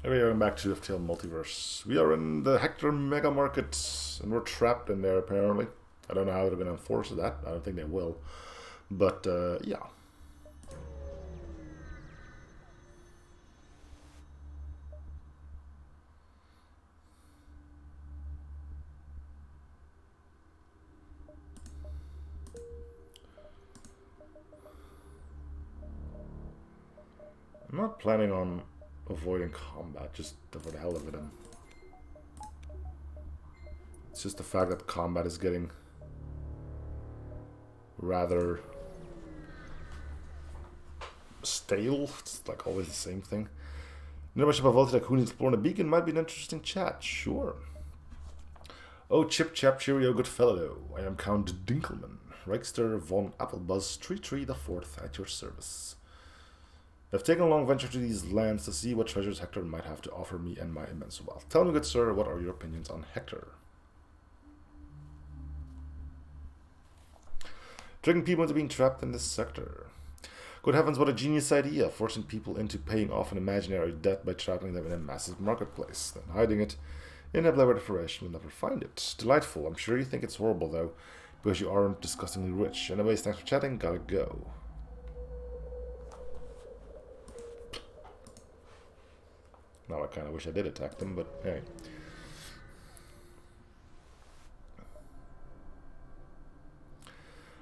Anyway, going back to FTL Multiverse. We are in the Hektar Mega Market, and we're trapped in there apparently. I don't know how they're going to enforce that. I don't think they will. But, yeah. I'm not planning on avoiding combat, just for the hell of it. It's just the fact that combat is getting rather stale. It's like always the same thing. Nearby ship of Volta exploring a beacon might be an interesting chat. Sure. Oh, Chip Chap Cheerio, good fellow. I am Count Dinkelman, Reichster von Applebuzz, Tree the Fourth, at your service. I've taken a long venture to these lands to see what treasures Hektar might have to offer me and my immense wealth. Tell me, good sir, what are your opinions on Hektar? Tricking people into being trapped in this sector. Good heavens, what a genius idea, forcing people into paying off an imaginary debt by trapping them in a massive marketplace, then hiding it in a blur of will never find it. Delightful. I'm sure you think it's horrible, though, because you aren't disgustingly rich. Anyways, thanks for chatting. Gotta go. Now I kind of wish I did attack them, but hey.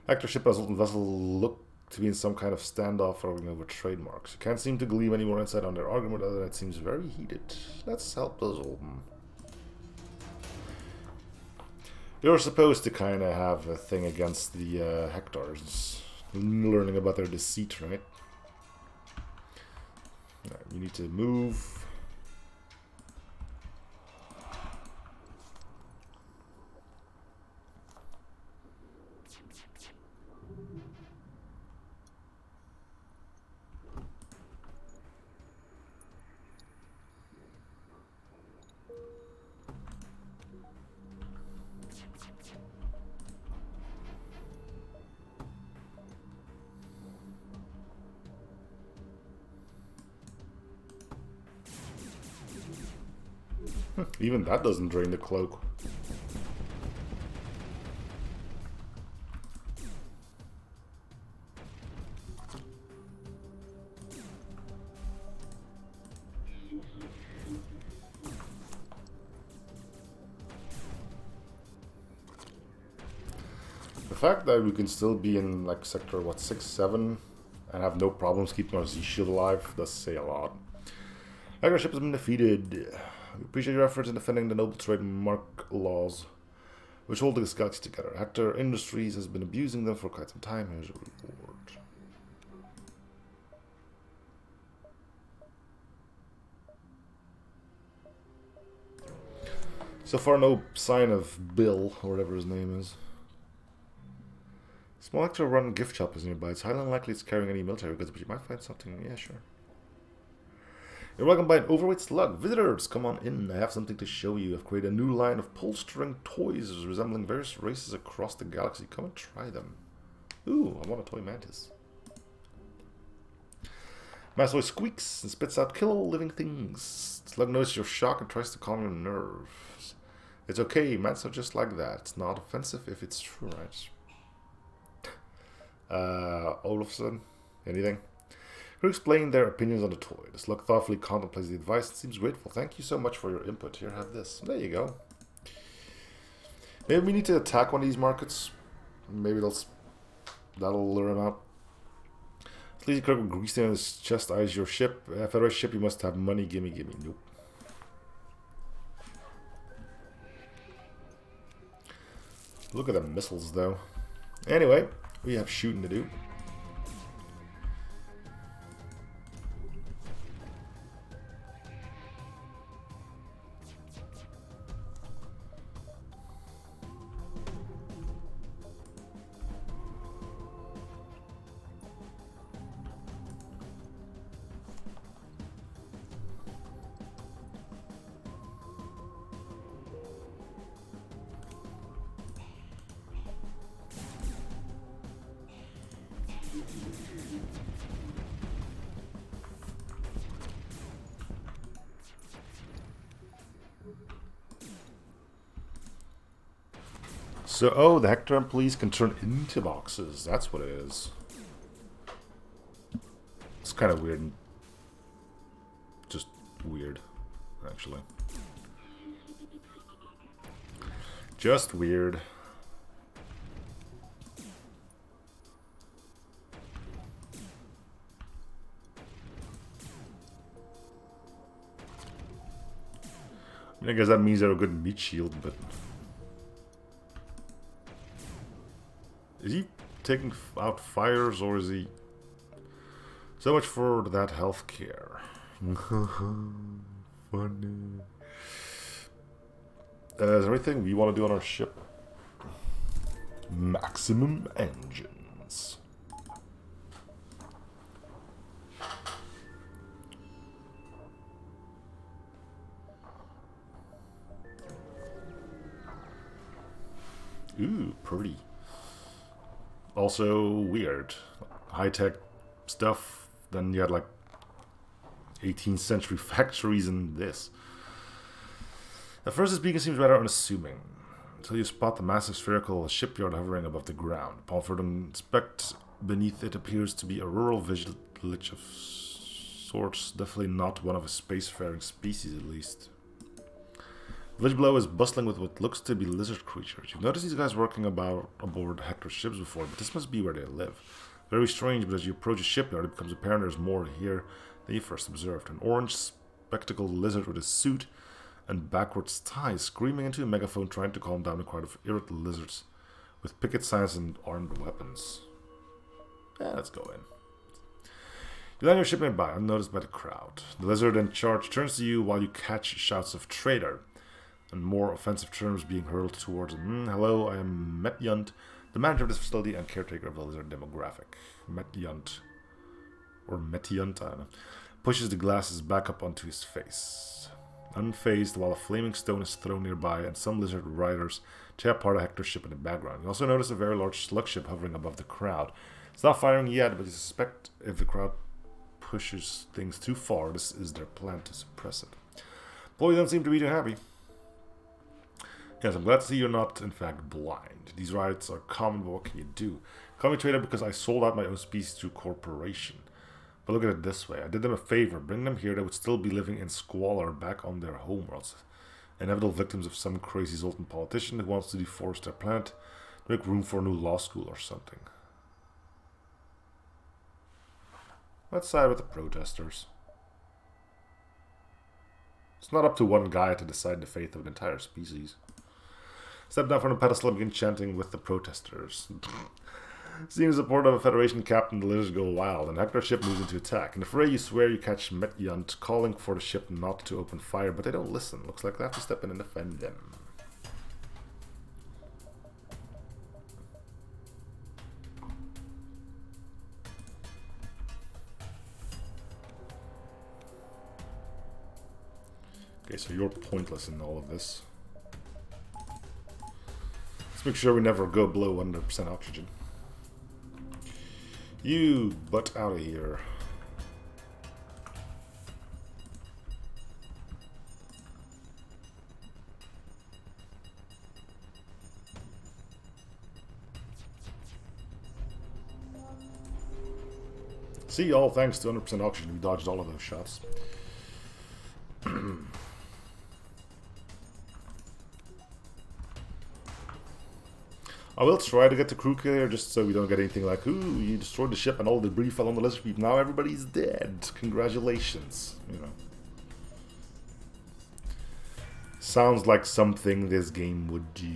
Hektar ship and vessel look to be in some kind of standoff arguing over trademarks. You can't seem to glean any more insight on their argument other than it seems very heated. Let's help those old men. You're supposed to kind of have a thing against the Hektars, learning about their deceit, right? You need to move. Even that doesn't drain the cloak. The fact that we can still be in like sector, what, 6, 7 and have no problems keeping our Z-shield alive does say a lot. Our ship has been defeated. We appreciate your efforts in defending the noble trademark laws which hold this galaxy together. Hektar Industries has been abusing them for quite some time. Here's a reward. So far, no sign of Bill, or whatever his name is. Small Hektar run gift shop is nearby. It's highly unlikely it's carrying any military goods, but you might find something. Yeah, sure. You're welcome by an overweight slug. Visitors, come on in. I have something to show you. I've created a new line of pull-string toys resembling various races across the galaxy. Come and try them. Ooh, I want a toy mantis. Mastoid squeaks and spits out kill all living things. Slug notices your shock and tries to calm your nerves. It's okay, mats are just like that. It's not offensive if it's true, right? Olafson, anything? Who explained their opinions on the toy. The slug thoughtfully contemplates the advice and seems grateful. Thank you so much for your input. Here, have this. There you go. Maybe we need to attack one of these markets. Maybe that'll lure him out. Sleazy Kirk with greasy on his chest eyes your ship. Federation ship, you must have money. Gimme, gimme. Nope. Look at the missiles, though. Anyway, we have shooting to do. So, oh, the Hektar employees can turn into boxes. That's what it is. It's kind of weird. And just weird, actually. Just weird. I mean, I guess that means they're a good meat shield, but... Is he taking out fires, or is he... So much for that healthcare. Funny. Is there anything we want to do on our ship? Maximum engines. Ooh, pretty. Also weird. High-tech stuff. Then you had like 18th century factories and this. At first, this beacon seems rather unassuming, until you spot the massive spherical shipyard hovering above the ground. Upon further inspect, beneath it appears to be a rural village of sorts, definitely not one of a spacefaring species at least. The village below is bustling with what looks to be lizard creatures. You've noticed these guys working about aboard Hektar's ships before, but this must be where they live. Very strange, but as you approach a shipyard, it becomes apparent there's more here than you first observed. An orange spectacled lizard with a suit and backwards ties, screaming into a megaphone, trying to calm down a crowd of irritable lizards with picket signs and armed weapons. Yeah, let's go in. You land your ship nearby, unnoticed by the crowd. The lizard in charge turns to you while you catch shouts of traitor and more offensive terms being hurled towards him. Hello, I am Metyunt, the manager of this facility and caretaker of the lizard demographic. Metyunt, or Metyunt, I don't know, pushes the glasses back up onto his face. Unfazed, while a flaming stone is thrown nearby and some lizard riders tear apart a Hektar ship in the background. You also notice a very large slug ship hovering above the crowd. It's not firing yet, but you suspect if the crowd pushes things too far, this is their plan to suppress it. Boy, you don't seem to be too happy. Yes, I'm glad to see you're not, in fact, blind. These riots are common, but what can you do? Call me traitor because I sold out my own species to a corporation. But look at it this way. I did them a favor. Bring them here, they would still be living in squalor back on their homeworlds. Inevitable victims of some crazy Zoltan politician who wants to deforest their planet to make room for a new law school or something. Let's side with the protesters. It's not up to one guy to decide the fate of an entire species. Step down from the pedestal and begin chanting with the protesters. Seeing the support of a Federation captain, the lizards go wild, and Hektar's ship moves into attack. In the fray, you swear you catch Metyunt calling for the ship not to open fire, but they don't listen. Looks like they have to step in and defend them. Okay, so you're pointless in all of this. Let's make sure we never go below 100% oxygen. You butt out of here. See, all thanks to 100% oxygen, we dodged all of those shots. I will try to get the crew clear just so we don't get anything like, ooh, you destroyed the ship and all the debris fell on the lizard people. Now everybody's dead. Congratulations. You know. Sounds like something this game would do.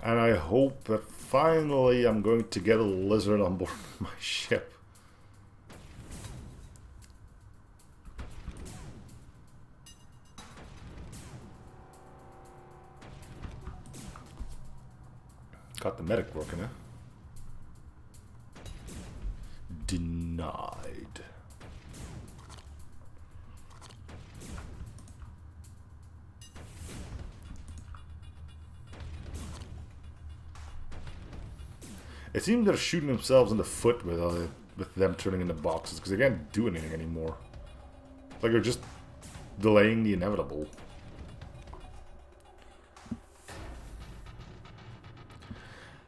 And I hope that finally I'm going to get a lizard on board my ship. Got the medic working, huh? Denied. It seems they're shooting themselves in the foot with them turning into boxes, because they can't do anything anymore. Like they're just delaying the inevitable.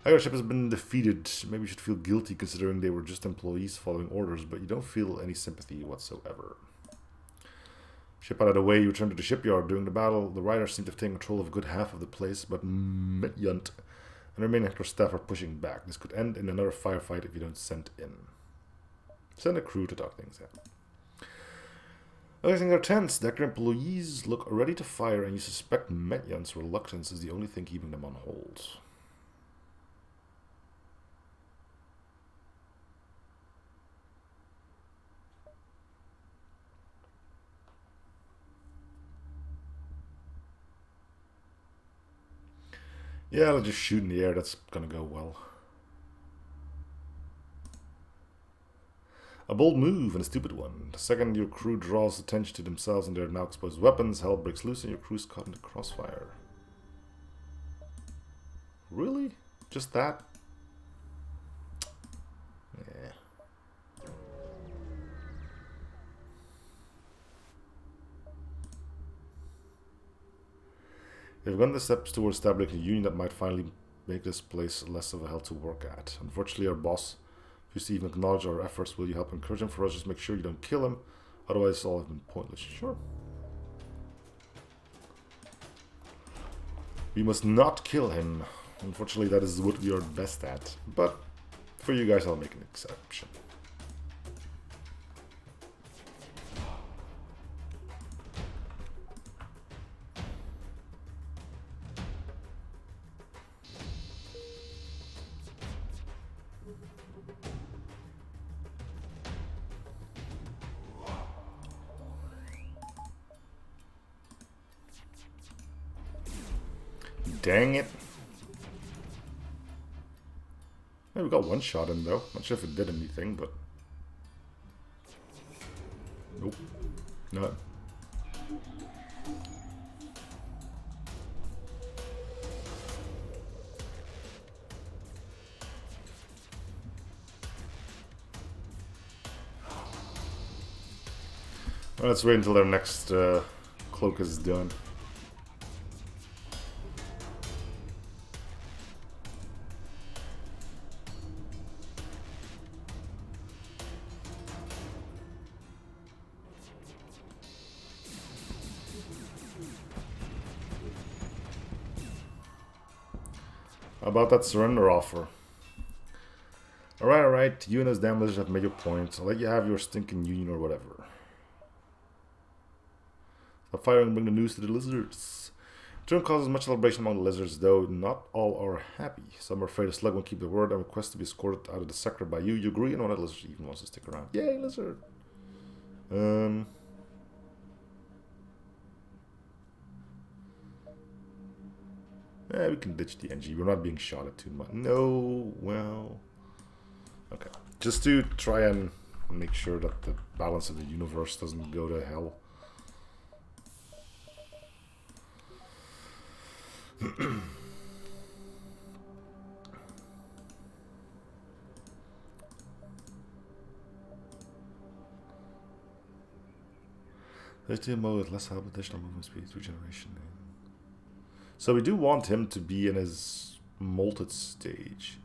Hektar ship has been defeated. Maybe you should feel guilty considering they were just employees following orders, but you don't feel any sympathy whatsoever. Ship out of the way, you return to the shipyard. During the battle, the riders seem to have taken control of a good half of the place, but Yunt and the remaining Hektar staff are pushing back. This could end in another firefight if you don't send in. Send a crew to talk things out. Everything are tense. The Hektar employees look ready to fire, and you suspect Yunt's reluctance is the only thing keeping them on hold. Yeah, I'll just shoot in the air. That's gonna go well. A bold move and a stupid one. The second your crew draws attention to themselves and their now exposed weapons, hell breaks loose and your crew's caught in the crossfire. Really? Just that? Yeah. They've gone the steps towards establishing a union that might finally make this place less of a hell to work at. Unfortunately, our boss refused to even acknowledge our efforts. Will you help encourage him for us? Just make sure you don't kill him. Otherwise, it's all have been pointless. Sure. We must not kill him. Unfortunately, that is what we are best at. But for you guys, I'll make an exception. Dang it. Yeah, we got one shot in though. Not sure if it did anything, but... Nope. Not. Well, let's wait until their next cloak is done. About that surrender offer. Alright. You and those damn lizards have made your point. I'll let you have your stinking union or whatever. Stop firing and bring the news to the lizards. The turn causes much celebration among the lizards, though not all are happy. Some are afraid the slug won't keep their word and request to be escorted out of the sector by you. You agree, and one of the lizards even wants to stick around. Yay, lizard! We can ditch the NG. We're not being shot at too much. No, well... Okay. Just to try and make sure that the balance of the universe doesn't go to hell. HTML with less help, additional movement speed, regeneration. So we do want him to be in his molted stage.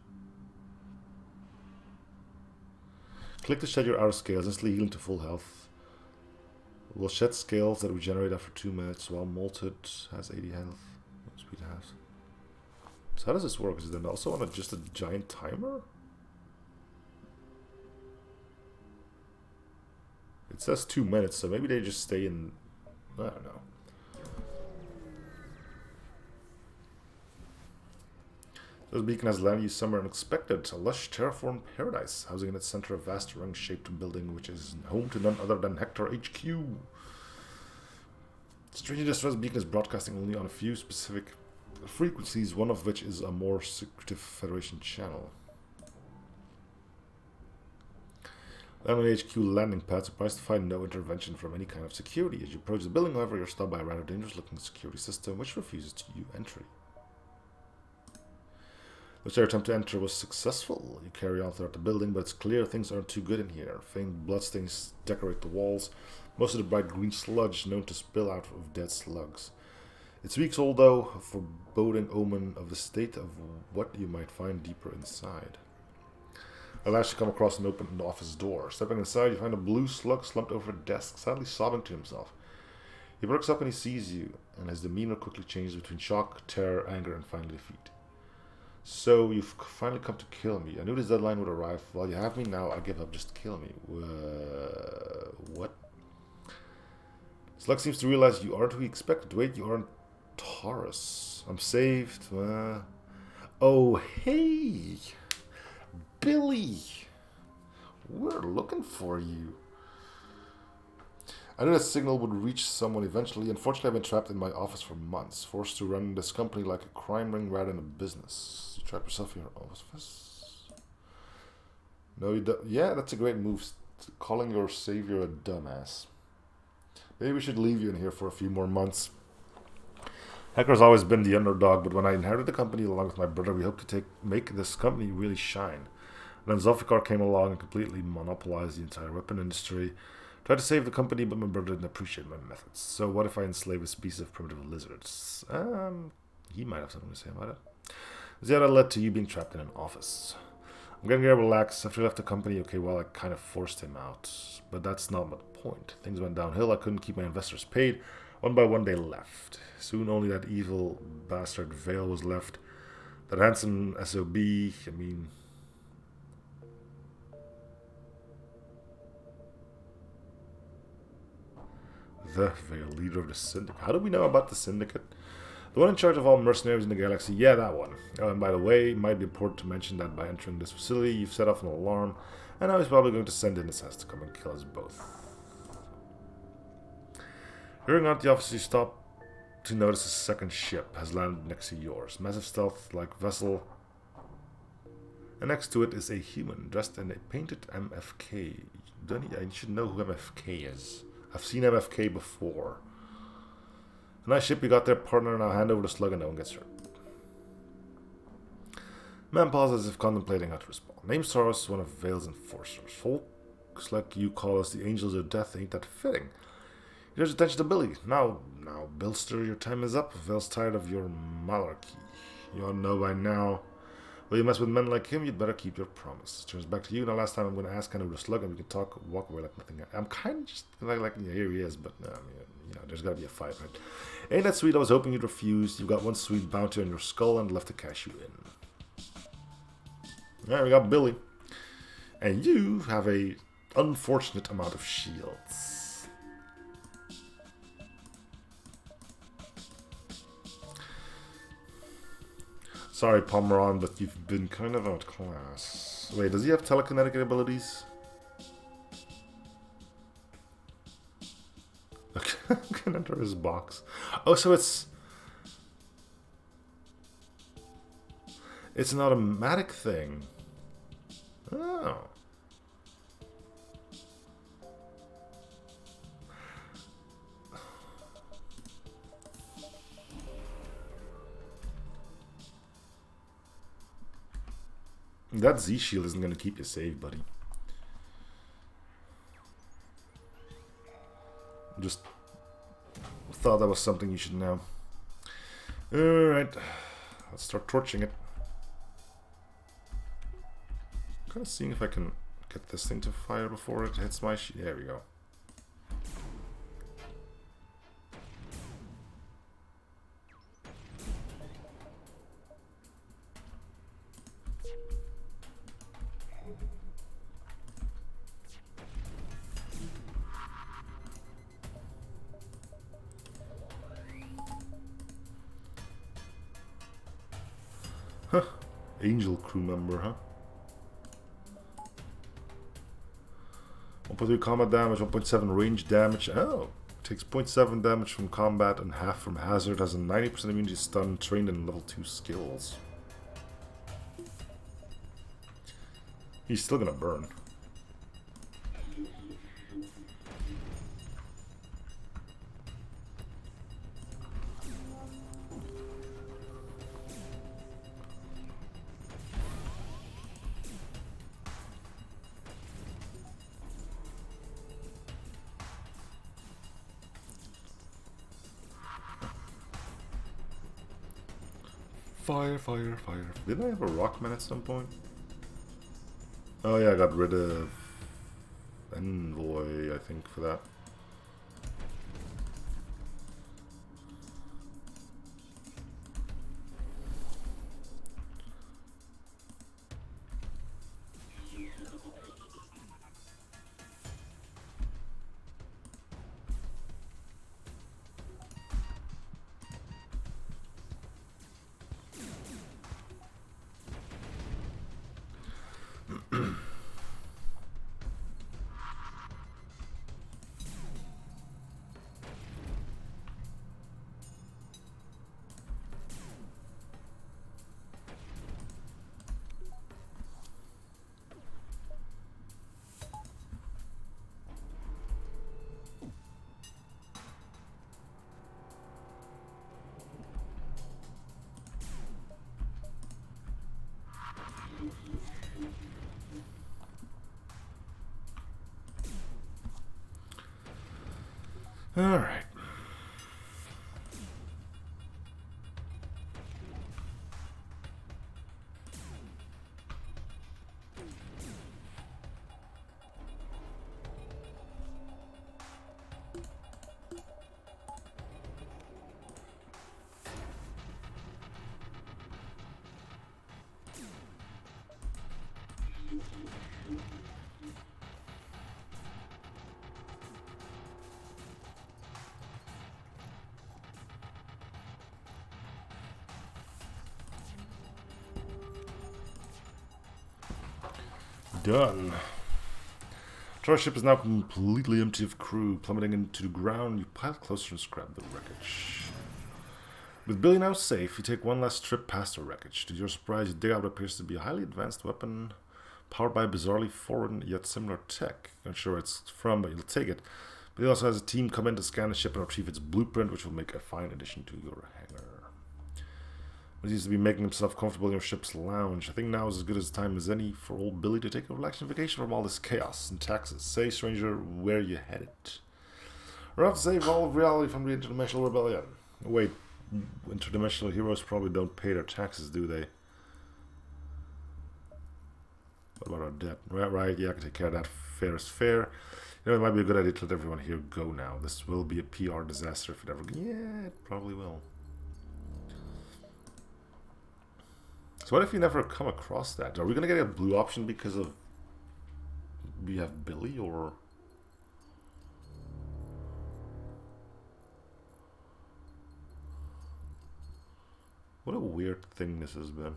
Click to shed your outer scales, instantly healing to full health. Will shed scales that regenerate after 2 minutes, while molted has 80 health. Speed halves. So how does this work? Is it then also on just a giant timer? It says 2 minutes, so maybe they just stay in... I don't know. This beacon has landed you somewhere unexpected. A lush terraformed paradise, housing in its center a vast ring-shaped building, which is home to none other than Hektar HQ. Strangely, this beacon is broadcasting only on a few specific frequencies, one of which is a more secretive Federation channel. Land on HQ landing pad, surprised to find no intervention from any kind of security. As you approach the building, however, you're stopped by a rather dangerous-looking security system, which refuses to you entry. Looks like your attempt to enter was successful. You carry on throughout the building, but it's clear things aren't too good in here. Faint bloodstains decorate the walls, most of the bright green sludge known to spill out of dead slugs. It's weeks old, though, a foreboding omen of the state of what you might find deeper inside. At last you come across an open office door. Stepping inside, you find a blue slug slumped over a desk, sadly sobbing to himself. He perks up and he sees you, and his demeanor quickly changes between shock, terror, anger, and finally defeat. So, you've finally come to kill me. I knew this deadline would arrive. While you have me now, I give up. Just kill me. What? Slug seems to realize you aren't who he expected. Wait, you aren't Taurus. I'm saved. Oh, hey! Billy! We're looking for you. I knew that signal would reach someone eventually. Unfortunately, I've been trapped in my office for months, forced to run this company like a crime ring rather than a business. You trap yourself in your office? No, you don't. Yeah, that's a great move. Calling your savior a dumbass. Maybe we should leave you in here for a few more months. Hektar's always been the underdog, but when I inherited the company along with my brother, we hoped to make this company really shine. And then Zulfikar came along and completely monopolized the entire weapon industry. Tried to save the company, but my brother didn't appreciate my methods. So what if I enslave a species of primitive lizards? He might have something to say about it. That led to you being trapped in an office. I'm getting very relaxed. After I left the company, okay, well, I kind of forced him out. But that's not the point. Things went downhill. I couldn't keep my investors paid. One by one, they left. Soon only that evil bastard Vale was left. That handsome SOB, I mean... The Vale, leader of the Syndicate. How do we know about the Syndicate? The one in charge of all mercenaries in the galaxy. Yeah, that one. Oh, and by the way, it might be important to mention that by entering this facility, you've set off an alarm, and now he's probably going to send in his ass to come and kill us both. Hearing out the office, you stop to notice a second ship has landed next to yours. Massive stealth-like vessel. And next to it is a human dressed in a painted MFK. I should know who MFK is. I've seen MFK before. A nice ship you got there, partner. Now hand over the slug and no one gets hurt. Man pauses as if contemplating how to respond. Name's Taurus, one of Vale's enforcers. Folks like you call us the Angels of Death ain't that fitting. He draws attention to Billy. Now, Billster, your time is up. Vale's tired of your malarkey. You all know by now. Will you mess with men like him? You'd better keep your promise. Turns back to you. Now, last time I'm going to ask kind of the slug, and we can talk, walk away like nothing. I'm kind of just like yeah, here he is, but there's got to be a fight, right? Ain't that sweet? I was hoping you'd refuse. You've got one sweet bounty on your skull and left to cash you in. All right, we got Billy, and you have a unfortunate amount of shields. Sorry, Pomeron, but you've been kind of outclassed. Wait, does he have telekinetic abilities? Okay, I can enter his box. Oh, so it's an automatic thing. Oh. That Z-shield isn't going to keep you safe, buddy. Just thought that was something you should know. Alright. Let's start torching it. Kind of seeing if I can get this thing to fire before it hits my shield. There we go. Huh. Angel crew member, huh? 1.3 combat damage, 1.7 range damage. Oh, Takes 0.7 damage from combat and half from hazard. Has a 90% immunity to stun. Trained in level 2 skills. He's still gonna burn. Fire, fire, fire. Didn't I have a Rockman at some point? Oh yeah, I got rid of Envoy, I think, for that. Alright. Done. Our ship is now completely empty of crew. Plummeting into the ground, you pilot closer and scrap the wreckage. With Billy now safe, you take one last trip past the wreckage. To your surprise, you dig out what appears to be a highly advanced weapon powered by bizarrely foreign yet similar tech. You're not sure where it's from, but you'll take it. But he also has a team come in to scan the ship and retrieve its blueprint, which will make a fine addition to your hangar. He seems to be making himself comfortable in your ship's lounge. I think now is as good a time as any for old Billy to take a relaxing vacation from all this chaos and taxes. Say, stranger, where you headed? We're off to save all of reality from the interdimensional rebellion. Wait, interdimensional heroes probably don't pay their taxes, do they? What about our debt? Right, yeah, I can take care of that. Fair is fair. You know, it might be a good idea to let everyone here go now. This will be a PR disaster if it ever... Yeah, it probably will. So what if you never come across that? Are we going to get a blue option because of... we have Billy, or... What a weird thing this has been.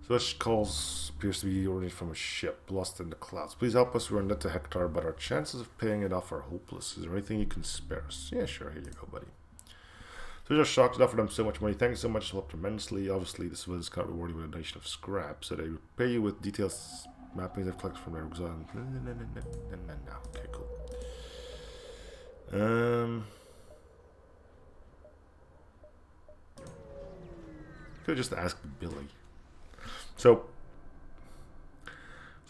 So this calls appears to be originated from a ship lost in the clouds. Please help us. We're in debt to Hektar, but our chances of paying it off are hopeless. Is there anything you can spare us? Yeah, sure. Here you go, buddy. So we're just shocked to offer them so much money. Thank you so much. It's helped tremendously. Obviously, this was kind of rewarding with a donation of scrap. So they repay you with details mappings they've collected from their exile. No. Okay, cool. Could have just asked Billy. So,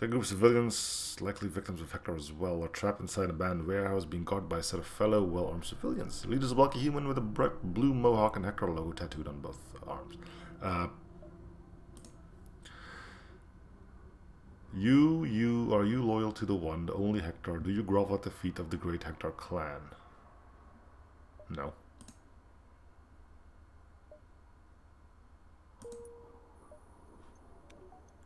a group of civilians, likely victims of Hektar as well, are trapped inside an abandoned warehouse being guarded by a set of fellow well-armed civilians. The leader is a bulky human with a bright blue mohawk and Hektar logo tattooed on both arms. Are you loyal to the one, the only Hektar? Do you grovel at the feet of the great Hektar clan? No.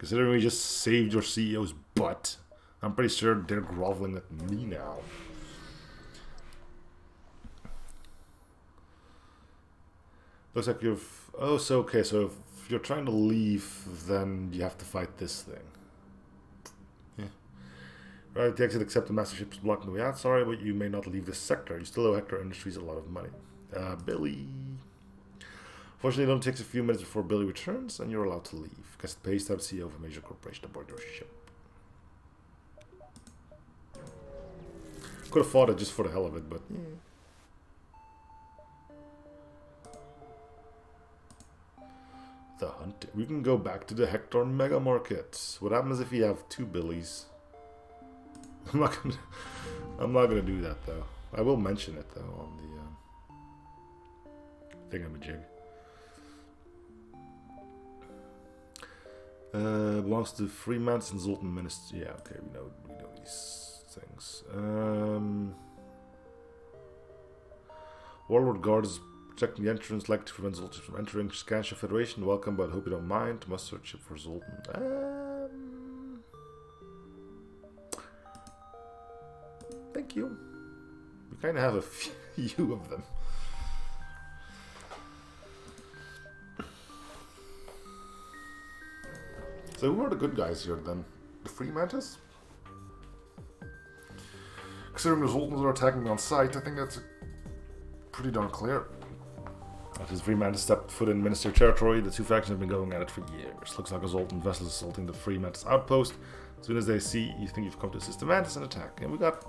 Considering we just saved your CEO's butt, I'm pretty sure they're groveling at me now. Looks like you've... Oh, so okay, so if you're trying to leave, then you have to fight this thing. Yeah. Right, the exit accept the master ship is blocking the way out. Sorry, but you may not leave this sector. You still owe Hektar Industries a lot of money. Billy... Fortunately, it only takes a few minutes before Billy returns, and you're allowed to leave. Guess it pays to have CEO of a major corporation aboard your ship. Could have fought it just for the hell of it, but yeah. The hunt. We can go back to the Hektar Mega Market. What happens if you have 2 Billies? I'm not gonna do that though. I will mention it though on the thingamajig. Belongs to Fremantle and Zoltan Ministry. Yeah, okay, we know these things. Warlord guards protecting the entrance, like to prevent Zoltan from entering. Scanship Federation, welcome, but hope you don't mind. Must search ship for Zoltan. Thank you. We kind of have a few of them. So who are the good guys here then? The Fremantle? Considering the Zoltans are attacking me on sight, I think that's pretty darn clear. As Fremantle stepped foot in Minister territory, the two factions have been going at it for years. Looks like a Zoltan vessel is assaulting the Fremantle's outpost. As soon as they see you think you've come to assist the Mantis and attack. And we got...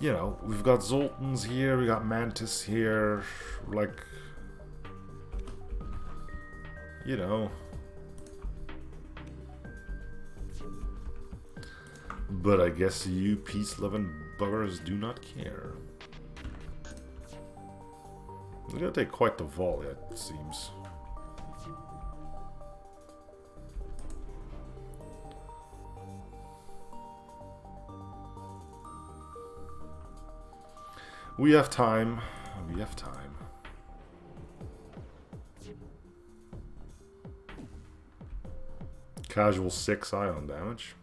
You know, we've got Zoltans here, we got Mantis here, like... You know. But I guess you peace-loving buggers do not care. We're gonna take quite the volley, it seems. We have time. We have time. Casual 6 ion damage.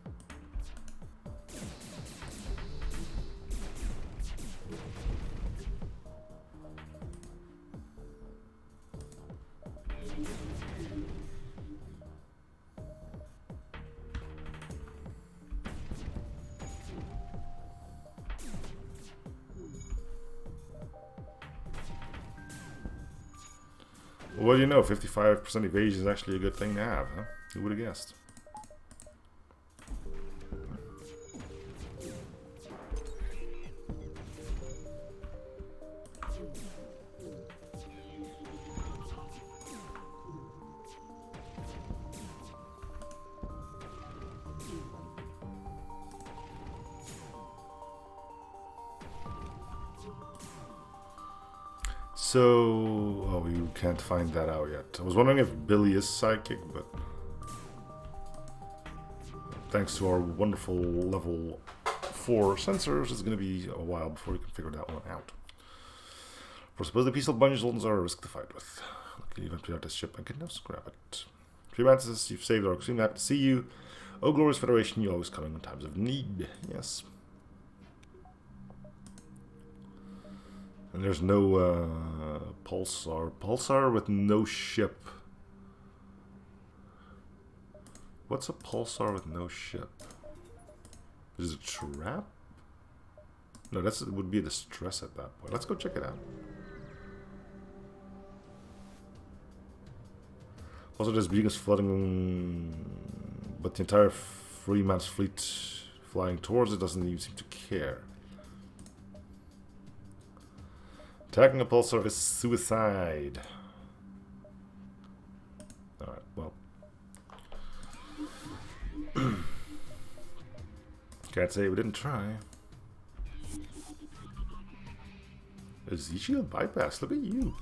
Well, you know, 55% evasion is actually a good thing to have, huh? Who would have guessed? So, oh, you can't find that out yet. I was wondering if Billy is psychic, but thanks to our wonderful level 4 sensors, it's going to be a while before we can figure that one out. For suppose the peaceful bunch Zoltans are a risk to fight with. Luckily, you've emptied out this ship and can now scrap it. Fremantle, you've saved our extremely happy to see you. Oh, glorious Federation, you're always coming in times of need. Yes. And there's no pulsar. Pulsar with no ship. What's a pulsar with no ship? Is it a trap? No, it would be a distress at that point. Let's go check it out. Also, there's beacons flooding, but the entire Fremantle's fleet flying towards it doesn't even seem to care. Attacking a pulsar is suicide. Alright, well. Can't say we didn't try. A Z-shield bypass, look at you.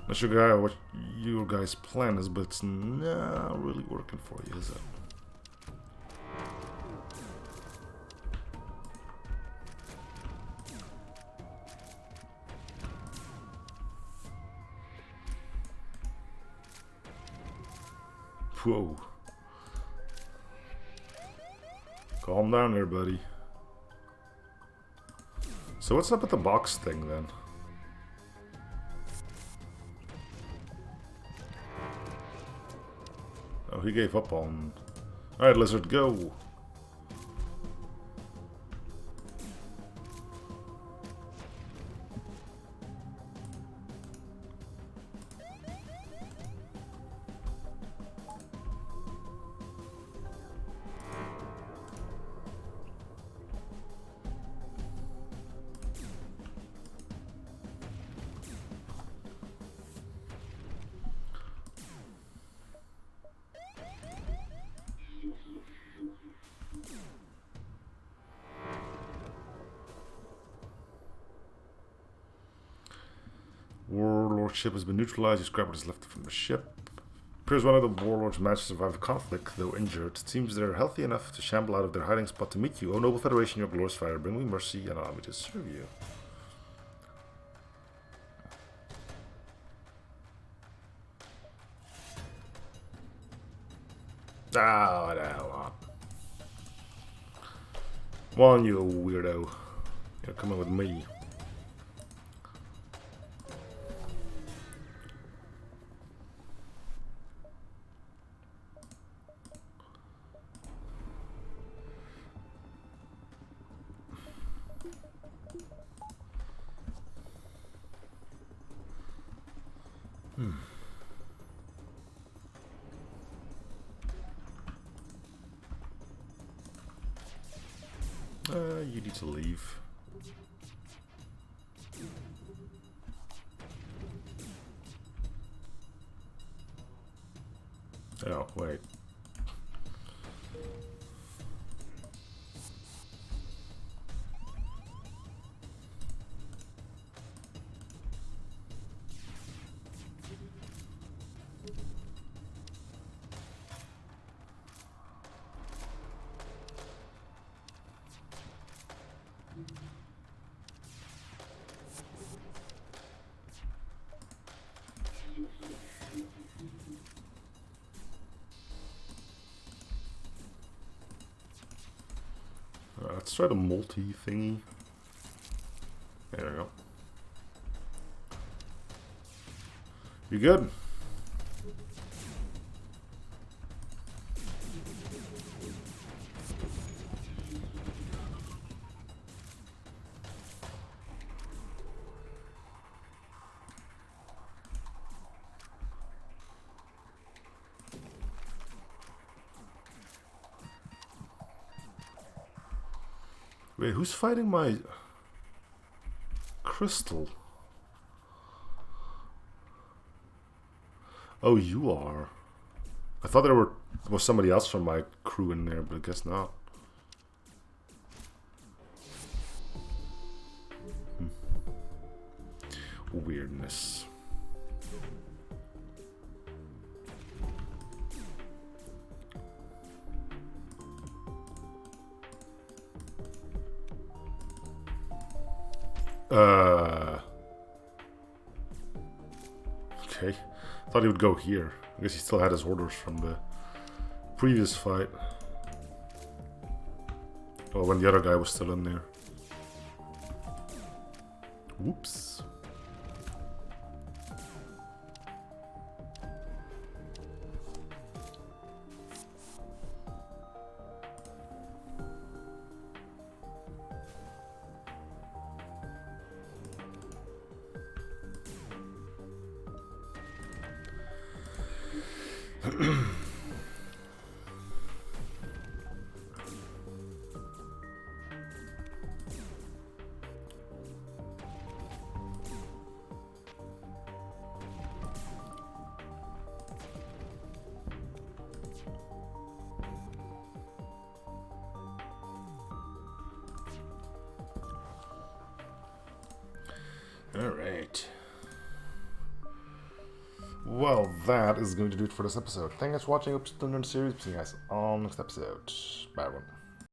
Not sure what your guys' plan is, but it's not really working for you, is it? Whoa. Calm down there, buddy. So what's up with the box thing, then? Oh, he gave up on... Alright, Lizard, go! Warlord ship has been neutralized. You scrap what is left from the ship. Appears one of the warlords managed to survive the conflict, though injured. It seems they're healthy enough to shamble out of their hiding spot to meet you. O noble Federation, your glorious fire, bring me mercy and allow me to serve you. Ah, what the hell on. Come on, you weirdo. You're coming with me. You need to leave. Oh, wait. Let's try the multi thingy. There we go. You good? Wait, who's fighting my crystal? Oh, you are. I thought there was somebody else from my crew in there, but I guess not. Weirdness. Okay. Thought he would go here. I guess he still had his orders from the previous fight. Well, when the other guy was still in there. Whoops. All right. Well, that is going to do it for this episode. Thank you guys for watching Ep.13 series. See you guys on next episode. Bye, everyone.